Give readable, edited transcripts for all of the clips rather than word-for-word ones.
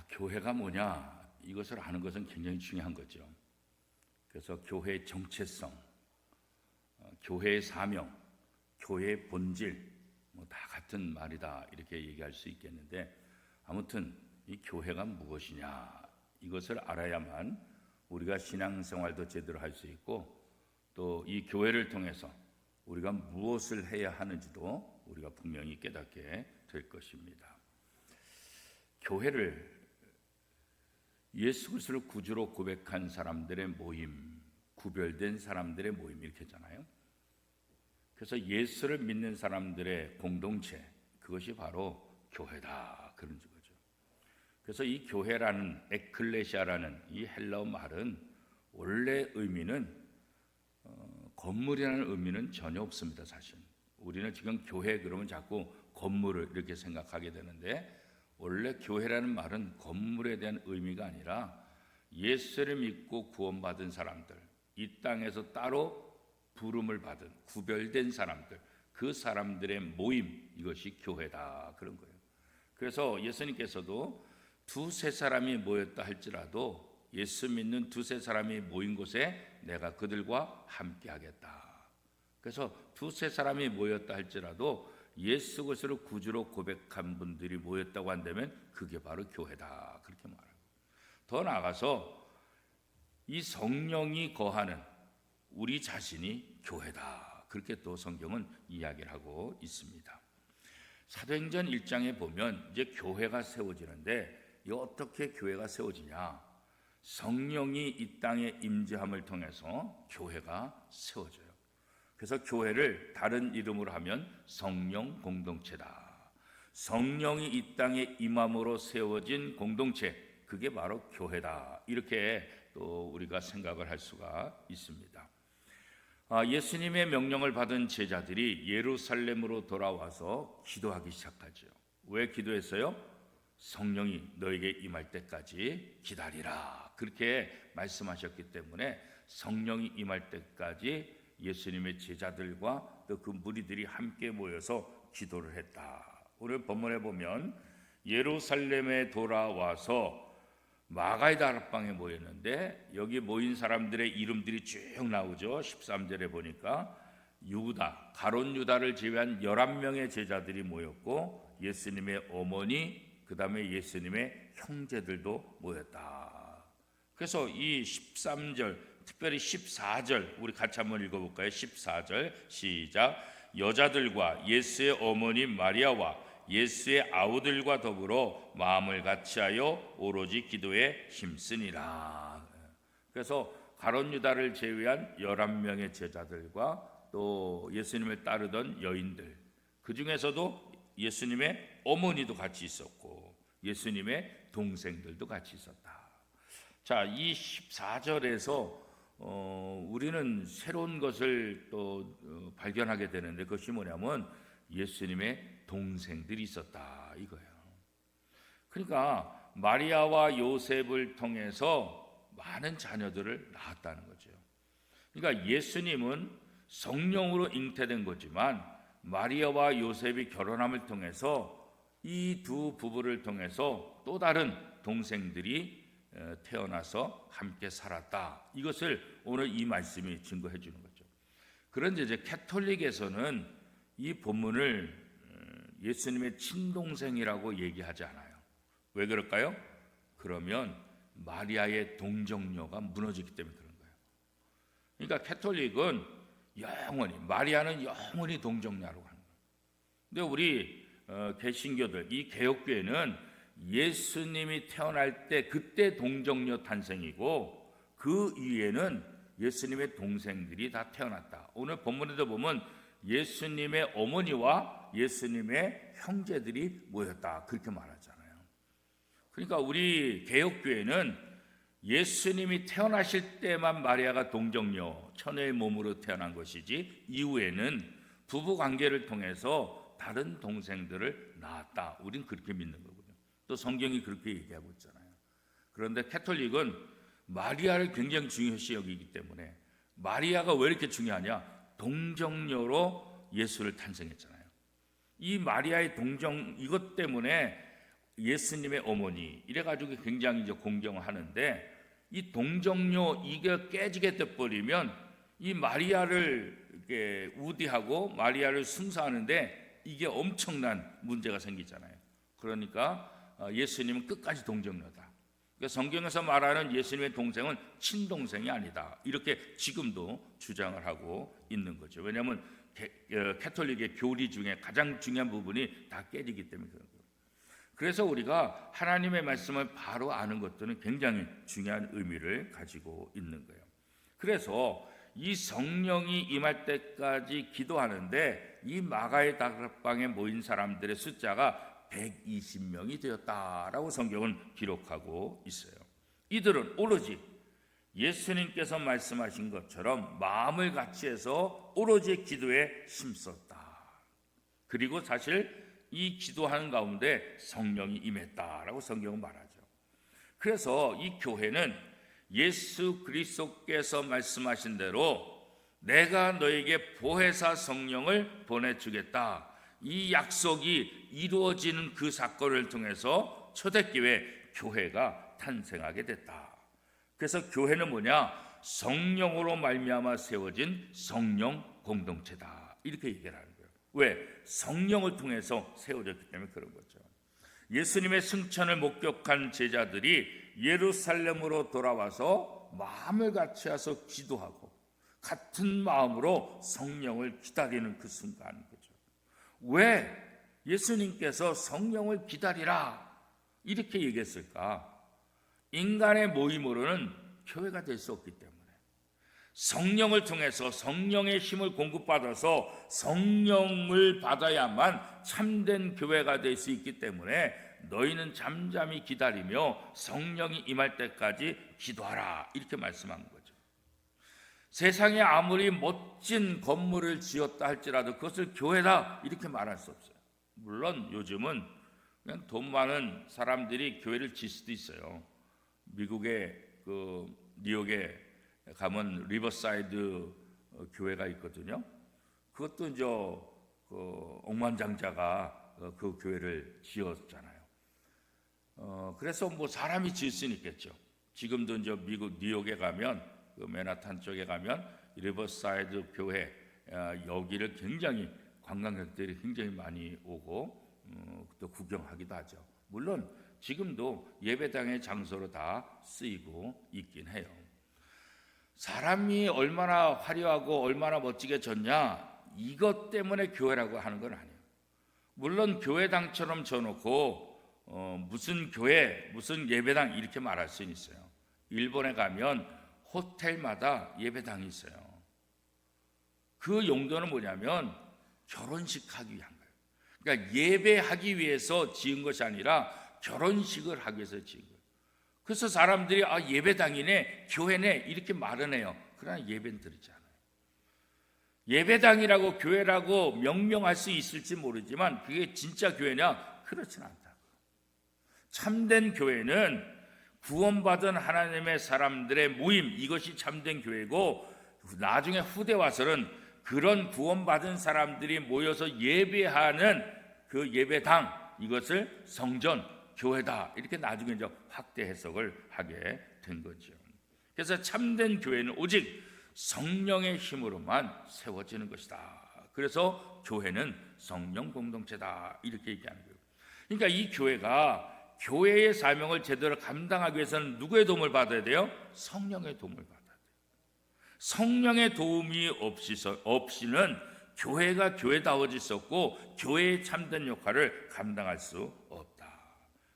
교회가 뭐냐, 이것을 아는 것은 굉장히 중요한 거죠. 그래서 교회의 정체성, 교회의 사명, 교회의 본질, 다 같은 말이다 이렇게 얘기할 수 있겠는데, 아무튼 이 교회가 무엇이냐 이것을 알아야만 우리가 신앙생활도 제대로 할 수 있고, 또 이 교회를 통해서 우리가 무엇을 해야 하는지도 우리가 분명히 깨닫게 될 것입니다. 교회를 예수 그리스도를 구주로 고백한 사람들의 모임, 구별된 사람들의 모임 이렇게 했잖아요. 그래서 예수를 믿는 사람들의 공동체, 그것이 바로 교회다 그런 거죠. 그래서 이 교회라는 에클레시아라는 이 헬라어 말은 원래 의미는 건물이라는 의미는 전혀 없습니다. 사실 우리는 지금 교회 그러면 자꾸 건물을 이렇게 생각하게 되는데, 원래 교회라는 말은 건물에 대한 의미가 아니라 예수를 믿고 구원받은 사람들, 이 땅에서 따로 부름을 받은 구별된 사람들, 그 사람들의 모임, 이것이 교회다 그런 거예요. 그래서 예수님께서도 두세 사람이 모였다 할지라도 예수 믿는 두세 사람이 모인 곳에 내가 그들과 함께 하겠다. 그래서 두세 사람이 모였다 할지라도 예수 그리스도를 구주로 고백한 분들이 모였다고 한다면 그게 바로 교회다 그렇게 말하고, 더 나아가서 이 성령이 거하는 우리 자신이 교회다 그렇게 또 성경은 이야기를 하고 있습니다. 사도행전 1장에 보면 이제 교회가 세워지는데, 이 어떻게 교회가 세워지냐? 성령이 이 땅에 임재함을 통해서 교회가 세워져요. 그래서 교회를 다른 이름으로 하면 성령 공동체다. 성령이 이 땅에 임함으로 세워진 공동체, 그게 바로 교회다. 이렇게 또 우리가 생각을 할 수가 있습니다. 예수님의 명령을 받은 제자들이 예루살렘으로 돌아와서 기도하기 시작하죠. 왜 기도했어요? 성령이 너에게 임할 때까지 기다리라 그렇게 말씀하셨기 때문에 성령이 임할 때까지 예수님의 제자들과 또 그 무리들이 함께 모여서 기도를 했다. 오늘 본문에 보면 예루살렘에 돌아와서 마가의 다락방에 모였는데, 여기 모인 사람들의 이름들이 쭉 나오죠. 13절에 보니까 유다, 가룟 유다를 제외한 11명의 제자들이 모였고, 예수님의 어머니, 그 다음에 예수님의 형제들도 모였다. 그래서 이 13절, 특별히 14절 우리 같이 한번 읽어볼까요? 14절 시작. 여자들과 예수의 어머니 마리아와 예수의 아우들과 더불어 마음을 같이하여 오로지 기도에 힘쓰니라. 그래서 가룟 유다를 제외한 11명의 제자들과 또 예수님을 따르던 여인들, 그 중에서도 예수님의 어머니도 같이 있었고 예수님의 동생들도 같이 있었다. 자, 이 14절에서 우리는 새로운 것을 또 발견하게 되는데, 그것이 뭐냐면 예수님의 동생들이 있었다 이거예요. 그러니까 마리아와 요셉을 통해서 많은 자녀들을 낳았다는 거죠. 그러니까 예수님은 성령으로 잉태된 거지만 마리아와 요셉이 결혼함을 통해서 이 두 부부를 통해서 또 다른 동생들이 태어나서 함께 살았다. 이것을 오늘 이 말씀이 증거해 주는 거죠. 그런데 이제 캐톨릭에서는 이 본문을 예수님의 친동생이라고 얘기하지 않아요. 왜 그럴까요? 그러면 마리아의 동정녀가 무너지기 때문에 그런 거예요. 그러니까 캐톨릭은 영원히, 마리아는 영원히 동정녀라고 하는 거예요. 근데 우리 개신교들, 이 개혁교회는 예수님이 태어날 때 그때 동정녀 탄생이고, 그 이후에는 예수님의 동생들이 다 태어났다. 오늘 본문에도 보면 예수님의 어머니와 예수님의 형제들이 모였다 그렇게 말하잖아요. 그러니까 우리 개혁교회는 예수님이 태어나실 때만 마리아가 동정녀, 처녀의 몸으로 태어난 것이지, 이후에는 부부관계를 통해서 다른 동생들을 낳았다. 우린 그렇게 믿는 거거든요. 또 성경이 그렇게 얘기하고 있잖아요. 그런데 캐톨릭은 마리아를 굉장히 중요시 여기기 때문에, 마리아가 왜 이렇게 중요하냐? 동정녀로 예수를 탄생했잖아요. 이 마리아의 동정, 이것 때문에 예수님의 어머니 이래가지고 굉장히 이제 공경하는데, 이 동정녀 이게 깨지게 돼버리면 이 마리아를 이렇게 우디하고 마리아를 숭상하는데 이게 엄청난 문제가 생기잖아요. 그러니까 예수님은 끝까지 동정녀다. 그러니까 성경에서 말하는 예수님의 동생은 친동생이 아니다, 이렇게 지금도 주장을 하고 있는 거죠. 왜냐하면 캐톨릭의 교리 중에 가장 중요한 부분이 다 깨지기 때문에 그런 거예요. 그래서 우리가 하나님의 말씀을 바로 아는 것들은 굉장히 중요한 의미를 가지고 있는 거예요. 그래서 이 성령이 임할 때까지 기도하는데 이 마가의 다락방에 모인 사람들의 숫자가 120명이 되었다라고 성경은 기록하고 있어요. 이들은 오로지 예수님께서 말씀하신 것처럼 마음을 같이해서 오로지 기도에 힘썼다. 그리고 사실 이 기도하는 가운데 성령이 임했다라고 성경은 말하죠. 그래서 이 교회는 예수 그리스도께서 말씀하신 대로 내가 너에게 보혜사 성령을 보내주겠다, 이 약속이 이루어지는 그 사건을 통해서 초대교회 교회가 탄생하게 됐다. 그래서 교회는 뭐냐? 성령으로 말미암아 세워진 성령 공동체다, 이렇게 얘기를 하는 거예요. 왜? 성령을 통해서 세워졌기 때문에 그런 거죠. 예수님의 승천을 목격한 제자들이 예루살렘으로 돌아와서 마음을 같이해서 기도하고 같은 마음으로 성령을 기다리는 그 순간인 거죠. 왜 예수님께서 성령을 기다리라 이렇게 얘기했을까? 인간의 모임으로는 교회가 될 수 없기 때문에 성령을 통해서 성령의 힘을 공급받아서 성령을 받아야만 참된 교회가 될 수 있기 때문에 너희는 잠잠히 기다리며 성령이 임할 때까지 기도하라, 이렇게 말씀한 거죠. 세상에 아무리 멋진 건물을 지었다 할지라도 그것을 교회다 이렇게 말할 수 없어요. 물론 요즘은 그냥 돈 많은 사람들이 교회를 질 수도 있어요. 미국의 뉴욕에 가면 리버사이드 교회가 있거든요. 그것도 이제 억만장자가 그 교회를 지었잖아요. 그래서 뭐 사람이 지을 수는 있겠죠. 지금도 이제 미국 뉴욕에 가면 그 맨하탄 쪽에 가면 리버사이드 교회, 여기를 굉장히 관광객들이 굉장히 많이 오고 또 구경하기도 하죠. 물론 지금도 예배당의 장소로 다 쓰이고 있긴 해요. 사람이 얼마나 화려하고 얼마나 멋지게 졌냐, 이것 때문에 교회라고 하는 건 아니에요. 물론 교회당처럼 져놓고 무슨 교회, 무슨 예배당 이렇게 말할 수는 있어요. 일본에 가면 호텔마다 예배당이 있어요. 그 용도는 뭐냐면 결혼식 하기 위한 거예요. 그러니까 예배하기 위해서 지은 것이 아니라 결혼식을 하기 위해서 지은 거예요. 그래서 사람들이 예배당이네, 교회네 이렇게 말은 해요. 그러나 예배는 드리지 않아요. 예배당이라고 교회라고 명명할 수 있을지 모르지만 그게 진짜 교회냐? 그렇진 않다. 참된 교회는 구원받은 하나님의 사람들의 모임, 이것이 참된 교회고, 나중에 후대 와서는 그런 구원받은 사람들이 모여서 예배하는 그 예배당, 이것을 성전, 교회다 이렇게 나중에 이제 확대 해석을 하게 된 거죠. 그래서 참된 교회는 오직 성령의 힘으로만 세워지는 것이다. 그래서 교회는 성령 공동체다 이렇게 얘기하는 거예요. 그러니까 이 교회가 교회의 사명을 제대로 감당하기 위해서는 누구의 도움을 받아야 돼요? 성령의 도움을 받아야 돼요. 성령의 도움이 없이는 교회가 교회다워질 수 없고 교회의 참된 역할을 감당할 수 없다.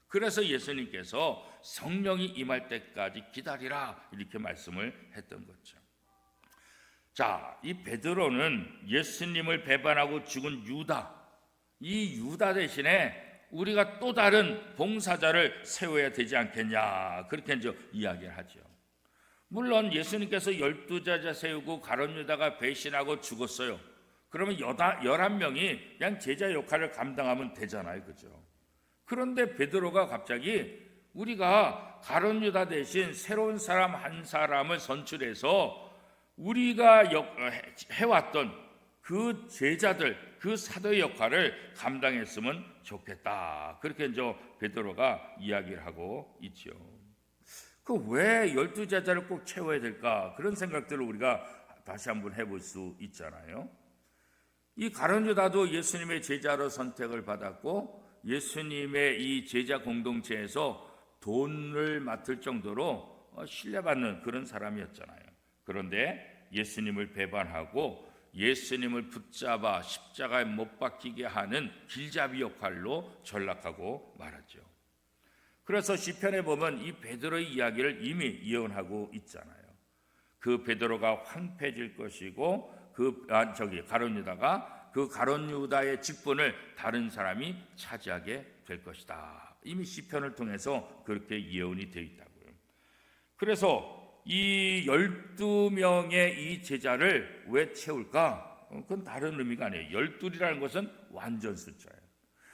그래서 예수님께서 성령이 임할 때까지 기다리라 이렇게 말씀을 했던 거죠. 자, 이 베드로는 예수님을 배반하고 죽은 유다, 이 유다 대신에 우리가 또 다른 봉사자를 세워야 되지 않겠냐, 그렇게 이제 이야기를 하죠. 물론 예수님께서 12제자 세우고 가룟 유다가 배신하고 죽었어요. 그러면 11명이 그냥 제자 역할을 감당하면 되잖아요, 그죠? 그런데 베드로가 갑자기 우리가 가룟 유다 대신 새로운 사람 한 사람을 선출해서 우리가 해왔던 그 제자들, 그 사도의 역할을 감당했으면 좋겠다. 그렇게 이제 베드로가 이야기를 하고 있죠. 그 왜 12제자를 꼭 채워야 될까? 그런 생각들을 우리가 다시 한번 해볼 수 있잖아요. 이 가룟 유다도 예수님의 제자로 선택을 받았고 예수님의 이 제자 공동체에서 돈을 맡을 정도로 신뢰받는 그런 사람이었잖아요. 그런데 예수님을 배반하고 예수님을 붙잡아 십자가에 못 박히게 하는 길잡이 역할로 전락하고 말았죠. 그래서 시편에 보면 이 베드로의 이야기를 이미 예언하고 있잖아요. 그 베드로가 황폐해질 것이고 가룟 유다가 그 가룟 유다의 직분을 다른 사람이 차지하게 될 것이다. 이미 시편을 통해서 그렇게 예언이 되어 있다고요. 그래서 이 12명의 이 제자를 왜 채울까? 그건 다른 의미가 아니에요. 12이라는 것은 완전 숫자예요.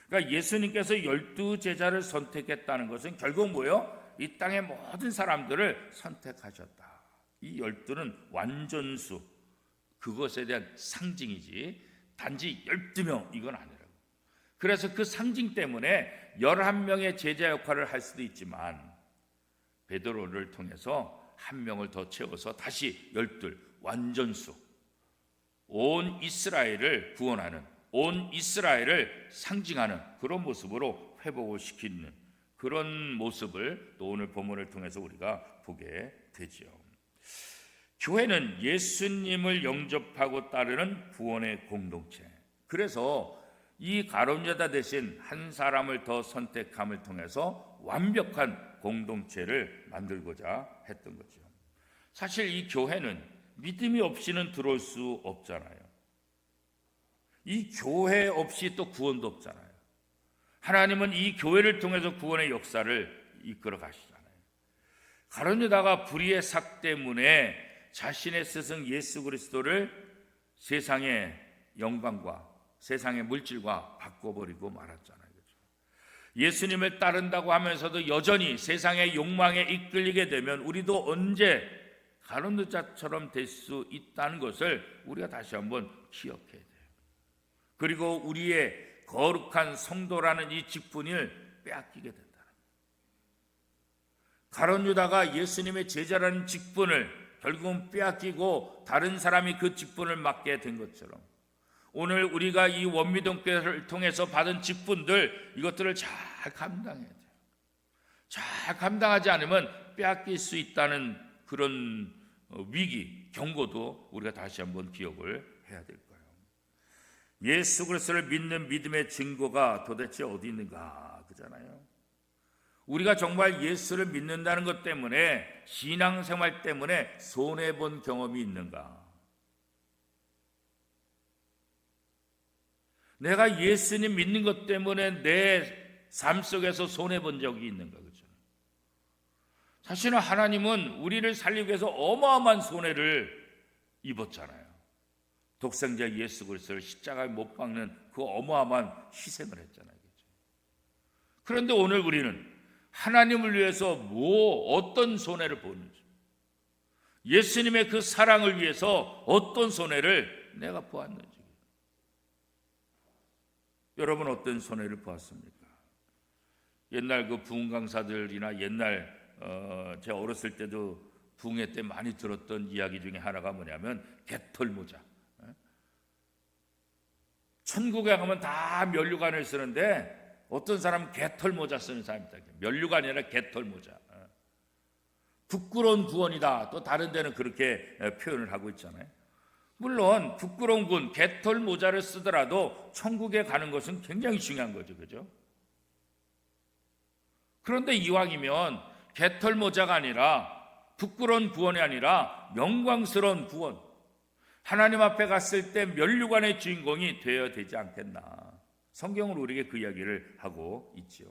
그러니까 예수님께서 12제자를 선택했다는 것은 결국 뭐예요? 이 땅의 모든 사람들을 선택하셨다. 이 12는 완전수, 그것에 대한 상징이지 단지 12명 이건 아니라고. 그래서 그 상징 때문에 11명의 제자 역할을 할 수도 있지만 베드로를 통해서 한 명을 더 채워서 다시 12 완전수, 온 이스라엘을 구원하는, 온 이스라엘을 상징하는 그런 모습으로 회복을 시키는 그런 모습을 또 오늘 본문을 통해서 우리가 보게 되지요. 교회는 예수님을 영접하고 따르는 구원의 공동체. 그래서 이 가룟 유다 대신 한 사람을 더 선택함을 통해서 완벽한 공동체를 만들고자 했던 거죠. 사실 이 교회는 믿음이 없이는 들어올 수 없잖아요. 이 교회 없이 또 구원도 없잖아요. 하나님은 이 교회를 통해서 구원의 역사를 이끌어 가시잖아요. 가룟 유다가 불의의 삭 때문에 자신의 스승 예수 그리스도를 세상의 영광과 세상의 물질과 바꿔버리고 말았잖아요. 그렇죠? 예수님을 따른다고 하면서도 여전히 세상의 욕망에 이끌리게 되면 우리도 언제 가룟 유다처럼 될 수 있다는 것을 우리가 다시 한번 기억해야 돼요. 그리고 우리의 거룩한 성도라는 이 직분을 빼앗기게 된다는 거예요. 가룟 유다가 예수님의 제자라는 직분을 결국은 빼앗기고 다른 사람이 그 직분을 맡게 된 것처럼 오늘 우리가 이 원미동교회를 통해서 받은 직분들 이것들을 잘 감당해야 돼요. 잘 감당하지 않으면 빼앗길 수 있다는 그런 위기, 경고도 우리가 다시 한번 기억을 해야 될 거예요. 예수 그리스도를 믿는 믿음의 증거가 도대체 어디 있는가 그잖아요. 우리가 정말 예수를 믿는다는 것 때문에 신앙생활 때문에 손해본 경험이 있는가? 내가 예수님 믿는 것 때문에 내 삶 속에서 손해본 적이 있는가? 그죠? 사실은 하나님은 우리를 살리기 위해서 어마어마한 손해를 입었잖아요. 독생자 예수 그리스도를 십자가에 못 박는 그 어마어마한 희생을 했잖아요. 그죠? 그런데 오늘 우리는 하나님을 위해서 어떤 손해를 보는지, 예수님의 그 사랑을 위해서 어떤 손해를 내가 보았는지. 여러분 어떤 손해를 보았습니까? 옛날 그 부흥 강사들이나 옛날 제가 어렸을 때도 부흥회 때 많이 들었던 이야기 중에 하나가 뭐냐면 개털모자. 천국에 가면 다 면류관을 쓰는데 어떤 사람은 개털모자 쓰는 사람이 있다. 면류관이 아니라 개털모자. 부끄러운 구원이다. 또 다른 데는 그렇게 표현을 하고 있잖아요. 물론 부끄러운 구원, 개털모자를 쓰더라도 천국에 가는 것은 굉장히 중요한 거죠. 그죠? 그런데 이왕이면 개털모자가 아니라 부끄러운 구원이 아니라 영광스러운 구원, 하나님 앞에 갔을 때 면류관의 주인공이 되어야 되지 않겠나. 성경은 우리에게 그 이야기를 하고 있죠.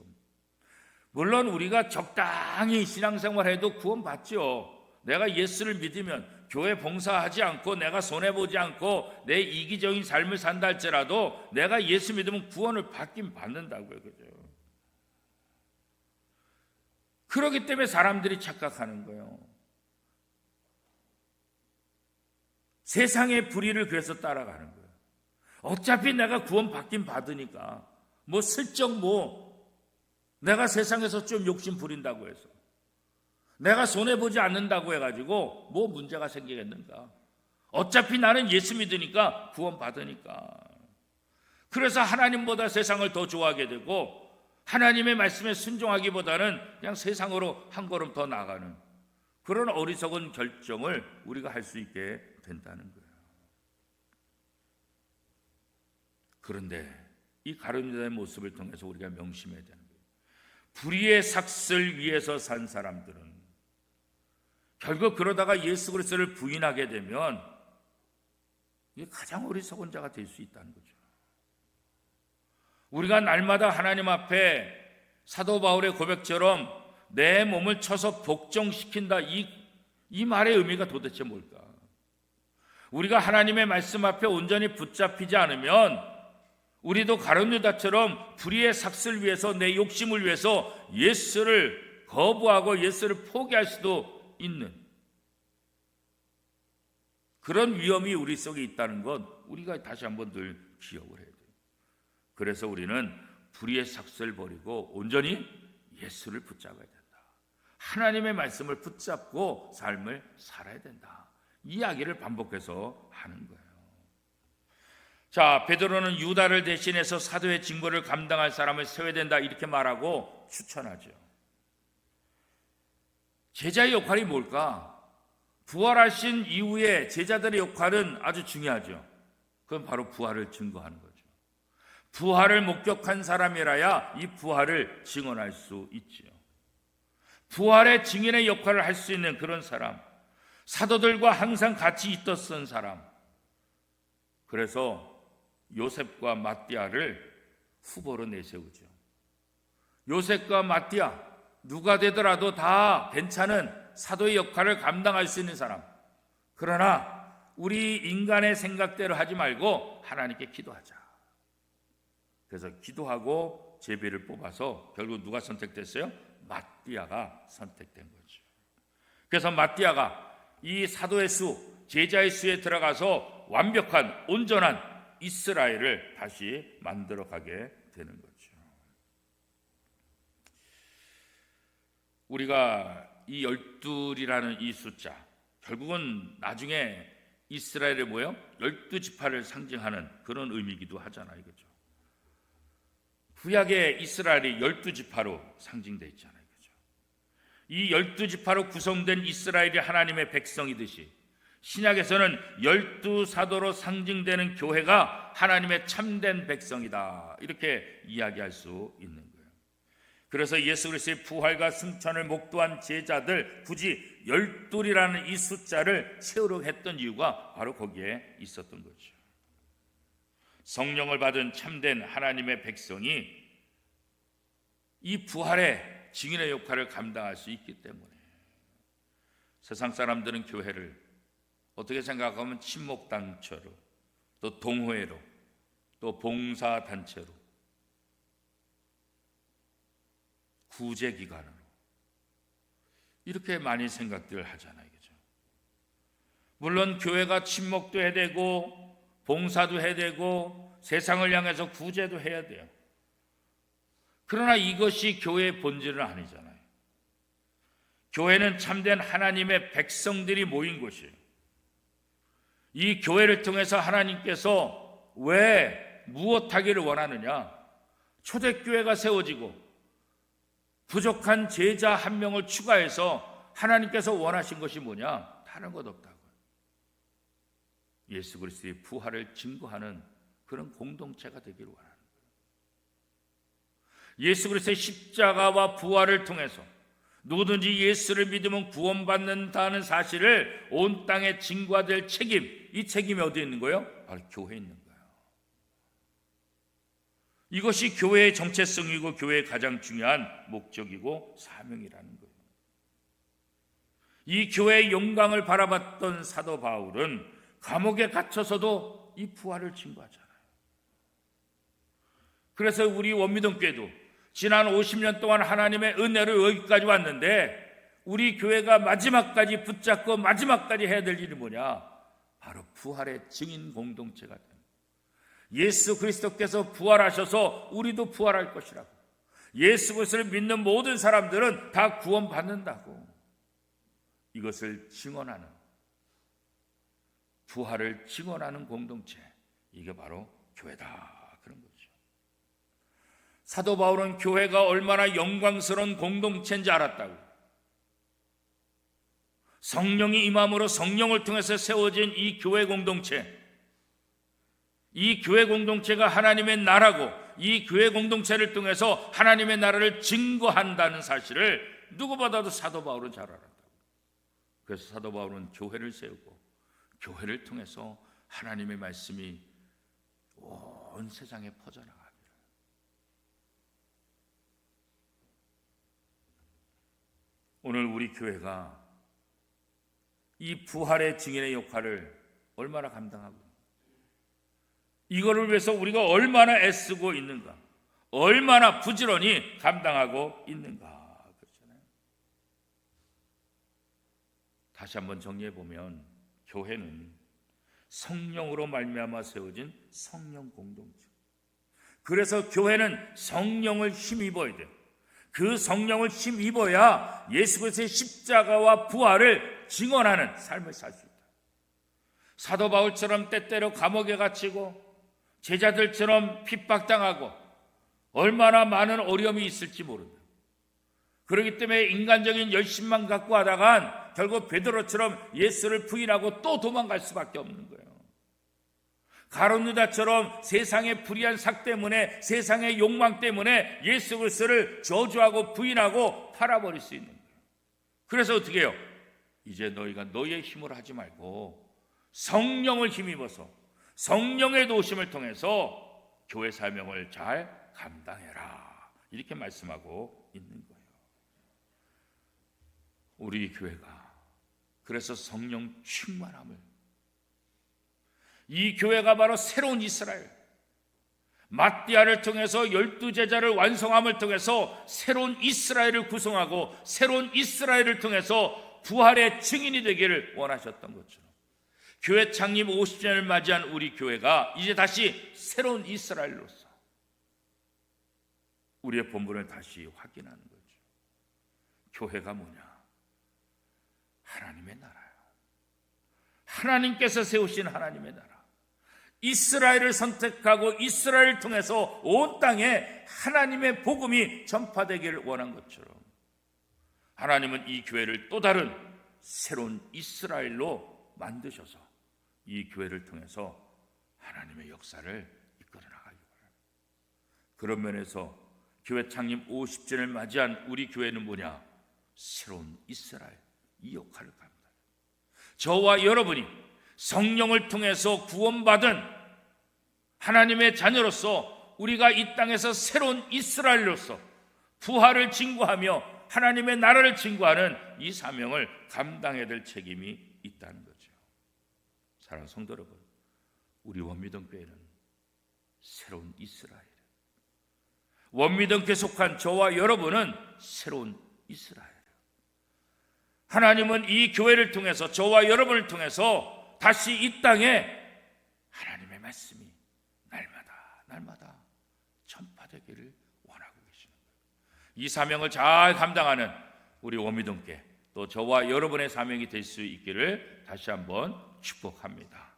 물론 우리가 적당히 신앙생활해도 구원받죠. 내가 예수를 믿으면 교회 봉사하지 않고 내가 손해보지 않고 내 이기적인 삶을 산다 할지라도 내가 예수 믿으면 구원을 받긴 받는다고요. 그죠? 그렇기 때문에 사람들이 착각하는 거예요. 세상의 불의를 그래서 따라가는 거예요. 어차피 내가 구원 받긴 받으니까 뭐 슬쩍 내가 세상에서 좀 욕심 부린다고 해서 내가 손해보지 않는다고 해가지고 뭐 문제가 생기겠는가. 어차피 나는 예수 믿으니까 구원 받으니까. 그래서 하나님보다 세상을 더 좋아하게 되고 하나님의 말씀에 순종하기보다는 그냥 세상으로 한 걸음 더 나가는 그런 어리석은 결정을 우리가 할 수 있게 된다는 거예요. 그런데 이 가룟 유다의 모습을 통해서 우리가 명심해야 되는 거예요. 불의의 삭슬 위에서 산 사람들은 결국 그러다가 예수 그리스도를 부인하게 되면 이게 가장 어리석은 자가 될 수 있다는 거죠. 우리가 날마다 하나님 앞에 사도 바울의 고백처럼 내 몸을 쳐서 복종시킨다, 이 말의 의미가 도대체 뭘까? 우리가 하나님의 말씀 앞에 온전히 붙잡히지 않으면 우리도 가룟 유다처럼 불의의 삭슬 위해서 내 욕심을 위해서 예수를 거부하고 예수를 포기할 수도 있는 그런 위험이 우리 속에 있다는 것 우리가 다시 한번 늘 기억을 해야 돼요. 그래서 우리는 불의의 삭슬 버리고 온전히 예수를 붙잡아야 된다. 하나님의 말씀을 붙잡고 삶을 살아야 된다. 이야기를 반복해서 하는 거예요. 자, 베드로는 유다를 대신해서 사도의 직무를 감당할 사람을 세워야 된다 이렇게 말하고 추천하죠. 제자의 역할이 뭘까? 부활하신 이후에 제자들의 역할은 아주 중요하죠. 그건 바로 부활을 증거하는 거죠. 부활을 목격한 사람이라야 이 부활을 증언할 수 있지요. 부활의 증인의 역할을 할 수 있는 그런 사람, 사도들과 항상 같이 있었던 사람. 그래서 요셉과 마띠아를 후보로 내세우죠. 요셉과 마띠아 누가 되더라도 다 괜찮은 사도의 역할을 감당할 수 있는 사람. 그러나 우리 인간의 생각대로 하지 말고 하나님께 기도하자. 그래서 기도하고 제비를 뽑아서 결국 누가 선택됐어요? 마띠아가 선택된 거죠. 그래서 마띠아가 이 사도의 수, 제자의 수에 들어가서 완벽한 온전한 이스라엘을 다시 만들어가게 되는 거죠. 우리가 이 12이라는 이 숫자 결국은 나중에 이스라엘의 뭐예요? 12지파를 상징하는 그런 의미이기도 하잖아요. 그죠? 구약의 이스라엘이 12지파로 상징되어 있잖아요. 그죠? 이 12지파로 구성된 이스라엘이 하나님의 백성이듯이 신약에서는 12사도로 상징되는 교회가 하나님의 참된 백성이다. 이렇게 이야기할 수 있는 거예요. 그래서 예수 그리스도의 부활과 승천을 목도한 제자들 굳이 12이라는 이 숫자를 세우려 했던 이유가 바로 거기에 있었던 거죠. 성령을 받은 참된 하나님의 백성이 이 부활의 증인의 역할을 감당할 수 있기 때문에 세상 사람들은 교회를 어떻게 생각하면 친목단체로 또 동호회로 또 봉사단체로 구제기관으로 이렇게 많이 생각들 하잖아요. 그죠? 물론 교회가 친목도 해야 되고 봉사도 해야 되고 세상을 향해서 구제도 해야 돼요. 그러나 이것이 교회의 본질은 아니잖아요. 교회는 참된 하나님의 백성들이 모인 곳이에요. 이 교회를 통해서 하나님께서 왜 무엇하기를 원하느냐? 초대교회가 세워지고 부족한 제자 한 명을 추가해서 하나님께서 원하신 것이 뭐냐? 다른 것 없다고. 예수 그리스도의 부활을 증거하는 그런 공동체가 되기를 원하는 거예요. 예수 그리스도의 십자가와 부활을 통해서 누구든지 예수를 믿으면 구원받는다는 사실을 온 땅에 증거될 책임, 이 책임이 어디에 있는 거예요? 바로 교회에 있는 거예요. 이것이 교회의 정체성이고 교회의 가장 중요한 목적이고 사명이라는 거예요. 이 교회의 영광을 바라봤던 사도 바울은 감옥에 갇혀서도 이 부활을 증거하잖아요. 그래서 우리 원미동교회도 지난 50년 동안 하나님의 은혜로 여기까지 왔는데 우리 교회가 마지막까지 붙잡고 마지막까지 해야 될 일이 뭐냐? 바로 부활의 증인 공동체가 됩니다. 예수 그리스도께서 부활하셔서 우리도 부활할 것이라고, 예수 그리스도를 믿는 모든 사람들은 다 구원받는다고, 이것을 증언하는, 부활을 증언하는 공동체, 이게 바로 교회다, 그런 거죠. 사도 바울은 교회가 얼마나 영광스러운 공동체인지 알았다고. 성령이 임함으로 성령을 통해서 세워진 이 교회 공동체, 이 교회 공동체가 하나님의 나라고, 이 교회 공동체를 통해서 하나님의 나라를 증거한다는 사실을 누구보다도 사도 바울은 잘 알았다고. 그래서 사도 바울은 교회를 세우고 교회를 통해서 하나님의 말씀이 온 세상에 퍼져나가기를. 오늘 우리 교회가 이 부활의 증인의 역할을 얼마나 감당하고, 이거를 위해서 우리가 얼마나 애쓰고 있는가, 얼마나 부지런히 감당하고 있는가, 그렇잖아요. 다시 한번 정리해 보면 교회는 성령으로 말미암아 세워진 성령 공동체. 그래서 교회는 성령을 힘입어야 돼요. 그 성령을 힘입어야 예수 그리스도의 십자가와 부활을 증언하는 삶을 살 수 있다. 사도 바울처럼 때때로 감옥에 갇히고 제자들처럼 핍박당하고 얼마나 많은 어려움이 있을지 모른다. 그렇기 때문에 인간적인 열심만 갖고 하다간 결국 베드로처럼 예수를 부인하고 또 도망갈 수밖에 없는 거예요. 가룟 유다처럼 세상의 불의한 삭 때문에, 세상의 욕망 때문에 예수 그리스도를 저주하고 부인하고 팔아버릴 수 있는 거예요. 그래서 어떻게 해요? 이제 너희가 너희의 힘으로 하지 말고 성령을 힘입어서 성령의 도우심을 통해서 교회 사명을 잘 감당해라, 이렇게 말씀하고 있는 거예요. 우리 교회가 그래서 성령 충만함을, 이 교회가 바로 새로운 이스라엘, 마띠아를 통해서 12제자를 완성함을 통해서 새로운 이스라엘을 구성하고 새로운 이스라엘을 통해서 부활의 증인이 되기를 원하셨던 것처럼, 교회 창립 50주년을 맞이한 우리 교회가 이제 다시 새로운 이스라엘로서 우리의 본분을 다시 확인하는 거죠. 교회가 뭐냐? 하나님의 나라예요. 하나님께서 세우신 하나님의 나라, 이스라엘을 선택하고 이스라엘을 통해서 온 땅에 하나님의 복음이 전파되기를 원한 것처럼 하나님은 이 교회를 또 다른 새로운 이스라엘로 만드셔서 이 교회를 통해서 하나님의 역사를 이끌어 나가기 바랍니다. 그런 면에서 교회 창립 50주년을 맞이한 우리 교회는 뭐냐? 새로운 이스라엘, 이 역할을 합니다. 저와 여러분이 성령을 통해서 구원받은 하나님의 자녀로서 우리가 이 땅에서 새로운 이스라엘로서 부활을 증거하며 하나님의 나라를 증거하는 이 사명을 감당해야 될 책임이 있다는 거죠. 사랑하는 성도 여러분, 우리 원미동교회는 새로운 이스라엘, 원미동교회에 속한 저와 여러분은 새로운 이스라엘. 하나님은 이 교회를 통해서, 저와 여러분을 통해서 다시 이 땅에 하나님의 말씀이 날마다 전파되기를 원하고 계시는 거예요. 이 사명을 잘 감당하는 우리 원미동교회, 또 저와 여러분의 사명이 될 수 있기를 다시 한번 축복합니다.